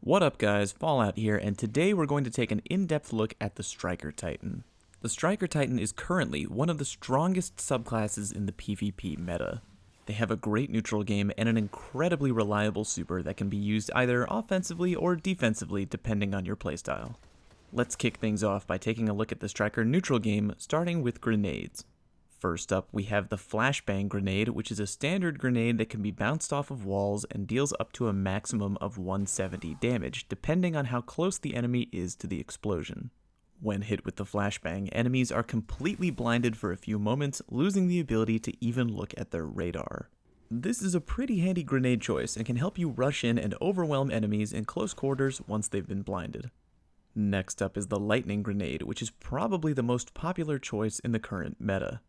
What up guys, Fallout here, and today we're going to take an in-depth look at the Striker Titan. The Striker Titan is currently one of the strongest subclasses in the PvP meta. They have a great neutral game and an incredibly reliable super that can be used either offensively or defensively depending on your playstyle. Let's kick things off by taking a look at the Striker neutral game, starting with grenades. First up, we have the Flashbang Grenade, which is a standard grenade that can be bounced off of walls and deals up to a maximum of 170 damage, depending on how close the enemy is to the explosion. When hit with the Flashbang, enemies are completely blinded for a few moments, losing the ability to even look at their radar. This is a pretty handy grenade choice and can help you rush in and overwhelm enemies in close quarters once they've been blinded. Next up is the Lightning Grenade, which is probably the most popular choice in the current meta.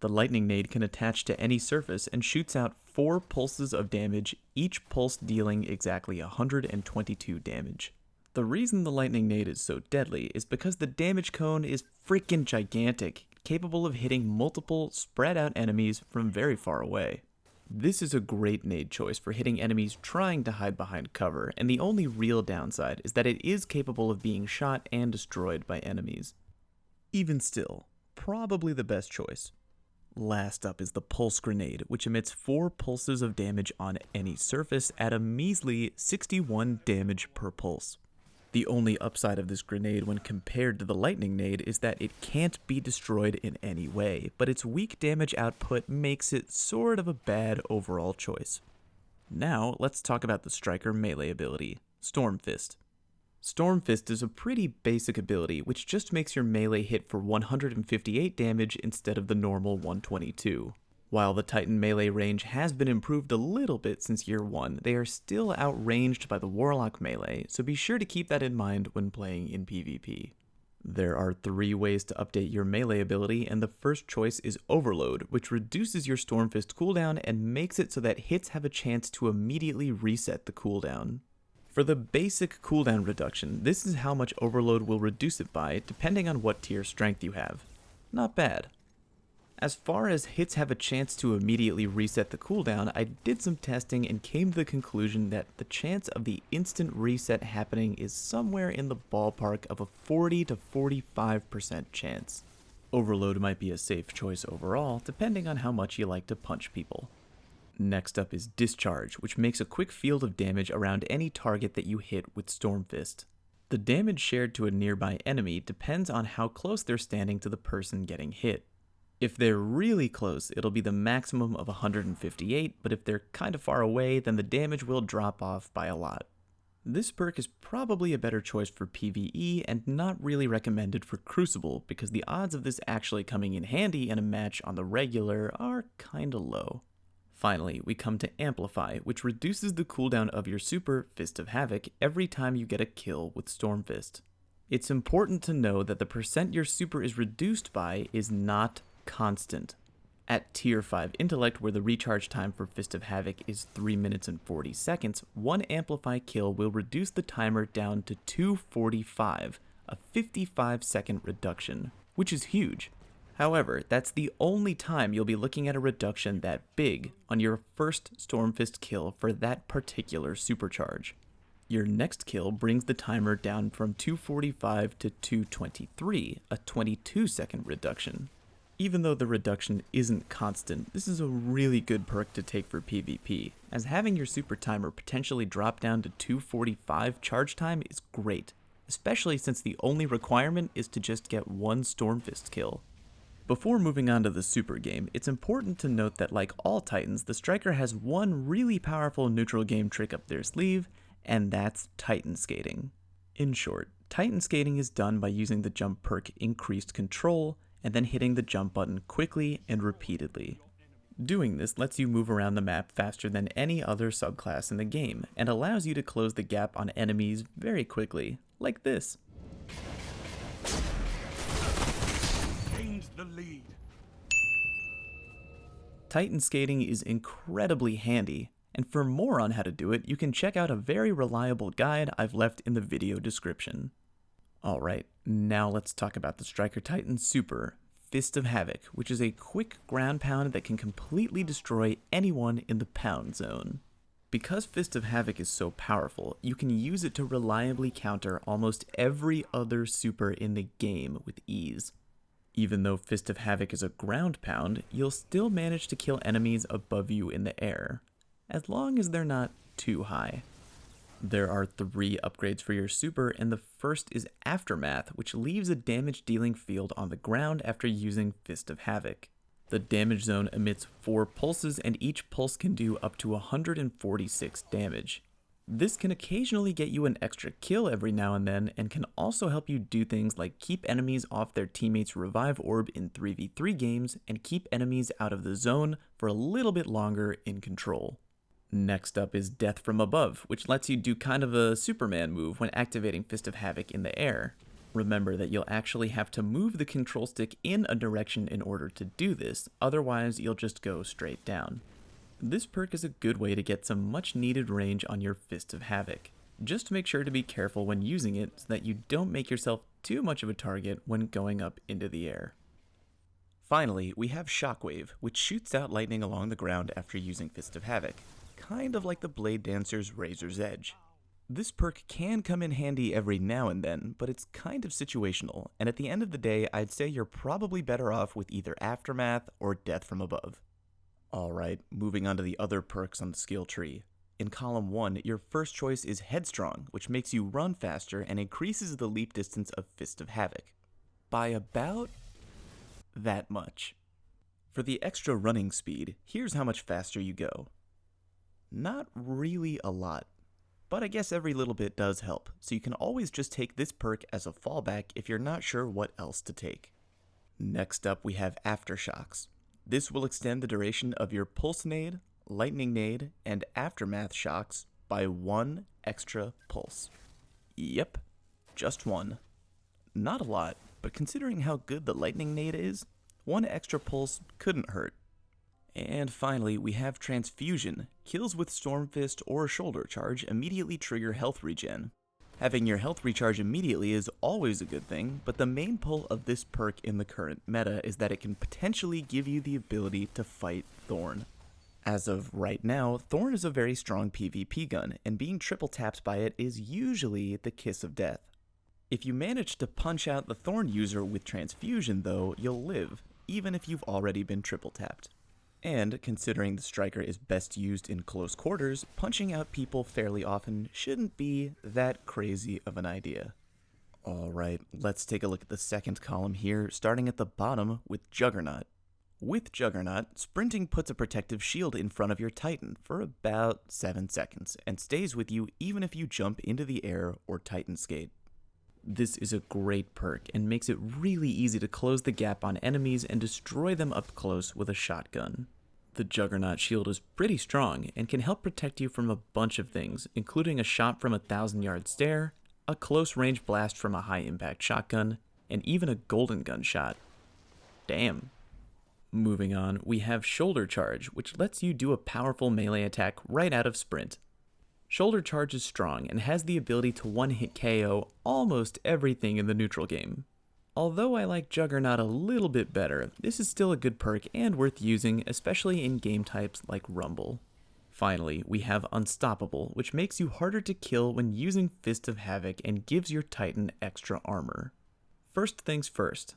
The Lightning Nade can attach to any surface and shoots out 4 pulses of damage, each pulse dealing exactly 122 damage. The reason the Lightning Nade is so deadly is because the damage cone is freaking gigantic, capable of hitting multiple spread out enemies from very far away. This is a great nade choice for hitting enemies trying to hide behind cover, and the only real downside is that it is capable of being shot and destroyed by enemies. Even still, probably the best choice. Last up is the Pulse Grenade, which emits 4 pulses of damage on any surface at a measly 61 damage per pulse. The only upside of this grenade when compared to the Lightning Nade is that it can't be destroyed in any way, but its weak damage output makes it sort of a bad overall choice. Now, let's talk about the Striker melee ability, Storm Fist. Storm Fist is a pretty basic ability which just makes your melee hit for 158 damage instead of the normal 122. While the Titan melee range has been improved a little bit since year 1, they are still outranged by the Warlock melee, so be sure to keep that in mind when playing in PvP. There are 3 ways to update your melee ability, and the first choice is Overload, which reduces your Storm Fist cooldown and makes it so that hits have a chance to immediately reset the cooldown. For the basic cooldown reduction, this is how much Overload will reduce it by, depending on what tier strength you have. Not bad. As far as hits have a chance to immediately reset the cooldown, I did some testing and came to the conclusion that the chance of the instant reset happening is somewhere in the ballpark of a 40 to 45% chance. Overload might be a safe choice overall, depending on how much you like to punch people. Next up is Discharge, which makes a quick field of damage around any target that you hit with Storm Fist. The damage shared to a nearby enemy depends on how close they're standing to the person getting hit. If they're really close, it'll be the maximum of 158, but if they're kinda far away, then the damage will drop off by a lot. This perk is probably a better choice for PvE and not really recommended for Crucible because the odds of this actually coming in handy in a match on the regular are kinda low. Finally, we come to Amplify, which reduces the cooldown of your super, Fist of Havoc, every time you get a kill with Storm Fist. It's important to know that the percent your super is reduced by is not constant. At tier 5 intellect, where the recharge time for Fist of Havoc is 3 minutes and 40 seconds, one Amplify kill will reduce the timer down to 245, a 55-second reduction, which is huge. However, that's the only time you'll be looking at a reduction that big on your first Storm Fist kill for that particular supercharge. Your next kill brings the timer down from 245 to 223, a 22-second reduction. Even though the reduction isn't constant, this is a really good perk to take for PvP, as having your super timer potentially drop down to 245 charge time is great, especially since the only requirement is to just get one Storm Fist kill. Before moving on to the super game, it's important to note that like all Titans, the Striker has one really powerful neutral game trick up their sleeve, and that's Titan Skating. In short, Titan Skating is done by using the jump perk Increased Control, and then hitting the jump button quickly and repeatedly. Doing this lets you move around the map faster than any other subclass in the game, and allows you to close the gap on enemies very quickly, like this. The lead. Titan Skating is incredibly handy, and for more on how to do it, you can check out a very reliable guide I've left in the video description. Alright, now let's talk about the Striker Titan super, Fist of Havoc, which is a quick ground pound that can completely destroy anyone in the pound zone. Because Fist of Havoc is so powerful, you can use it to reliably counter almost every other super in the game with ease. Even though Fist of Havoc is a ground pound, you'll still manage to kill enemies above you in the air, as long as they're not too high. There are 3 upgrades for your super, and the first is Aftermath, which leaves a damage dealing field on the ground after using Fist of Havoc. The damage zone emits 4 pulses, and each pulse can do up to 146 damage. This can occasionally get you an extra kill every now and then, and can also help you do things like keep enemies off their teammates' revive orb in 3v3 games, and keep enemies out of the zone for a little bit longer in control. Next up is Death from Above, which lets you do kind of a Superman move when activating Fist of Havoc in the air. Remember that you'll actually have to move the control stick in a direction in order to do this, otherwise you'll just go straight down. This perk is a good way to get some much needed range on your Fist of Havoc. Just make sure to be careful when using it so that you don't make yourself too much of a target when going up into the air. Finally, we have Shockwave, which shoots out lightning along the ground after using Fist of Havoc, kind of like the Blade Dancer's Razor's Edge. This perk can come in handy every now and then, but it's kind of situational, and at the end of the day, I'd say you're probably better off with either Aftermath or Death from Above. Alright, moving on to the other perks on the skill tree. In column 1, your first choice is Headstrong, which makes you run faster and increases the leap distance of Fist of Havoc by about that much. For the extra running speed, here's how much faster you go. Not really a lot, but I guess every little bit does help, so you can always just take this perk as a fallback if you're not sure what else to take. Next up we have Aftershocks. This will extend the duration of your Pulse Nade, Lightning Nade, and Aftermath shocks by 1 extra pulse. Yep, just 1. Not a lot, but considering how good the Lightning Nade is, 1 extra pulse couldn't hurt. And finally, we have Transfusion. Kills with Storm Fist or Shoulder Charge immediately trigger health regen. Having your health recharge immediately is always a good thing, but the main pull of this perk in the current meta is that it can potentially give you the ability to fight Thorn. As of right now, Thorn is a very strong PvP gun, and being triple tapped by it is usually the kiss of death. If you manage to punch out the Thorn user with Transfusion though, you'll live, even if you've already been triple tapped. And, considering the striker is best used in close quarters, punching out people fairly often shouldn't be that crazy of an idea. Alright, let's take a look at the second column here, starting at the bottom with Juggernaut. With Juggernaut, sprinting puts a protective shield in front of your Titan for about 7 seconds, and stays with you even if you jump into the air or Titan skate. This is a great perk, and makes it really easy to close the gap on enemies and destroy them up close with a shotgun. The Juggernaut shield is pretty strong, and can help protect you from a bunch of things, including a shot from a 1,000-yard stare, a close range blast from a high-impact shotgun, and even a golden gun shot. Damn. Moving on, we have Shoulder Charge, which lets you do a powerful melee attack right out of sprint. Shoulder Charge is strong and has the ability to one-hit KO almost everything in the neutral game. Although I like Juggernaut a little bit better, this is still a good perk and worth using, especially in game types like Rumble. Finally, we have Unstoppable, which makes you harder to kill when using Fist of Havoc and gives your Titan extra armor. First things first,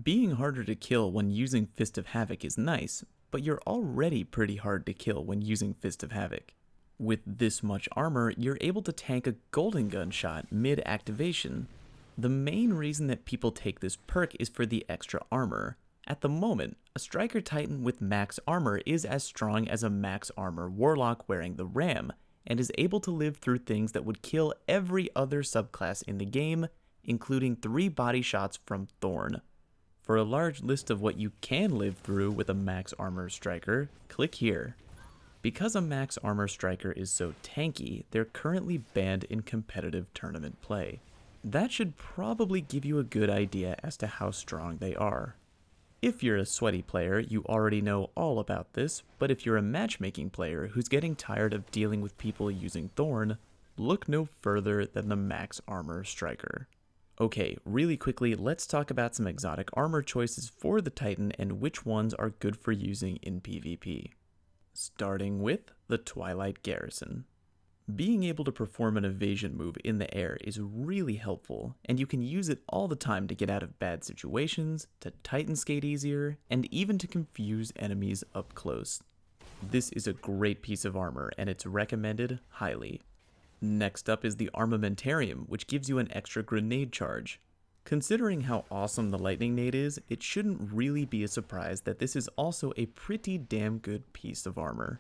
being harder to kill when using Fist of Havoc is nice, but you're already pretty hard to kill when using Fist of Havoc. With this much armor, you're able to tank a golden gun shot mid-activation. The main reason that people take this perk is for the extra armor. At the moment, a Striker Titan with max armor is as strong as a max armor Warlock wearing the Ram, and is able to live through things that would kill every other subclass in the game, including 3 body shots from Thorn. For a large list of what you can live through with a max armor Striker, click here. Because a max armor Striker is so tanky, they're currently banned in competitive tournament play. That should probably give you a good idea as to how strong they are. If you're a sweaty player, you already know all about this, but if you're a matchmaking player who's getting tired of dealing with people using Thorn, look no further than the max armor Striker. Okay, really quickly, let's talk about some exotic armor choices for the Titan and which ones are good for using in PvP. starting with the Twilight Garrison. Being able to perform an evasion move in the air is really helpful, and you can use it all the time to get out of bad situations, to Titan skate easier, and even to confuse enemies up close. This is a great piece of armor, and it's recommended highly. Next up is the Armamentarium, which gives you an extra grenade charge. Considering how awesome the Lightning Nade is, it shouldn't really be a surprise that this is also a pretty damn good piece of armor.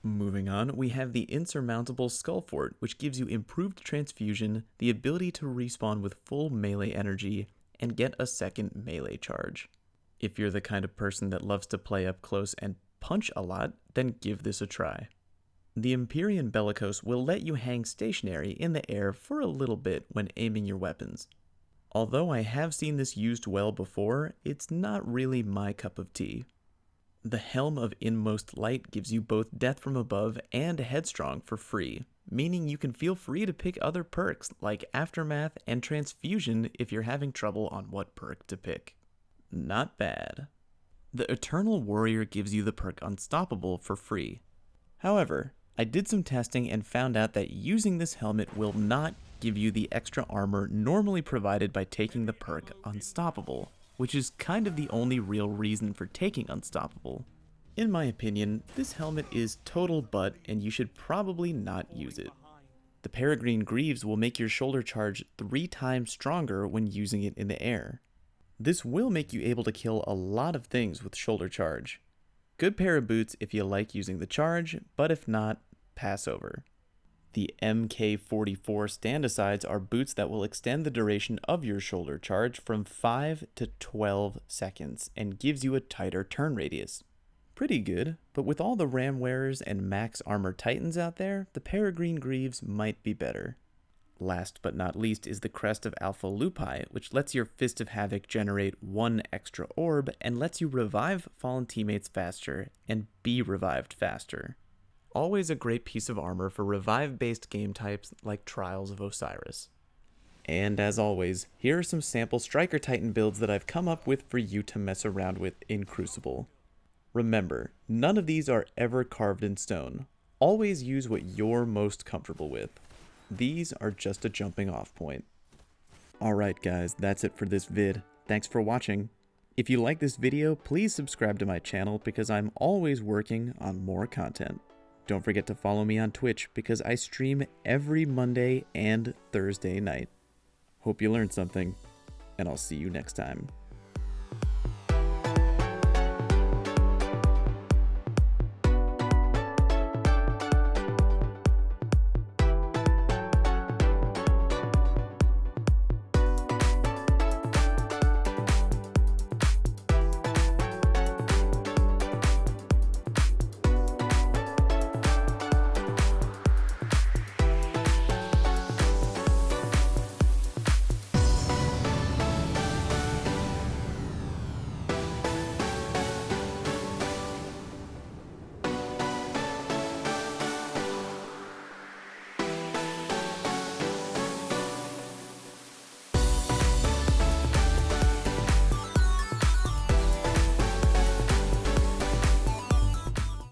Moving on, we have the Insurmountable Skull Fort, which gives you improved transfusion, the ability to respawn with full melee energy, and get a second melee charge. If you're the kind of person that loves to play up close and punch a lot, then give this a try. The Empyrean Bellicose will let you hang stationary in the air for a little bit when aiming your weapons. Although I have seen this used well before, it's not really my cup of tea. The Helm of Inmost Light gives you both Death from Above and Headstrong for free, meaning you can feel free to pick other perks like Aftermath and Transfusion if you're having trouble on what perk to pick. Not bad. The Eternal Warrior gives you the perk Unstoppable for free. However, I did some testing and found out that using this helmet will not give you the extra armor normally provided by taking the perk Unstoppable, which is kind of the only real reason for taking Unstoppable. In my opinion, this helmet is total butt and you should probably not use it. The Peregrine Greaves will make your shoulder charge 3 times stronger when using it in the air. This will make you able to kill a lot of things with shoulder charge. Good pair of boots if you like using the charge, but if not, pass over. The MK44 stand-asides are boots that will extend the duration of your shoulder charge from 5 to 12 seconds and gives you a tighter turn radius. Pretty good, but with all the ram wearers and max armor titans out there, the Peregrine Greaves might be better. Last but not least is the Crest of Alpha Lupi, which lets your Fist of Havoc generate 1 extra orb and lets you revive fallen teammates faster and be revived faster. Always a great piece of armor for revive-based game types like Trials of Osiris. And as always, here are some sample Striker Titan builds that I've come up with for you to mess around with in Crucible. Remember, none of these are ever carved in stone. Always use what you're most comfortable with. These are just a jumping off point. Alright guys, that's it for this vid. Thanks for watching. If you like this video, please subscribe to my channel because I'm always working on more content. Don't forget to follow me on Twitch because I stream every Monday and Thursday night. Hope you learned something, and I'll see you next time.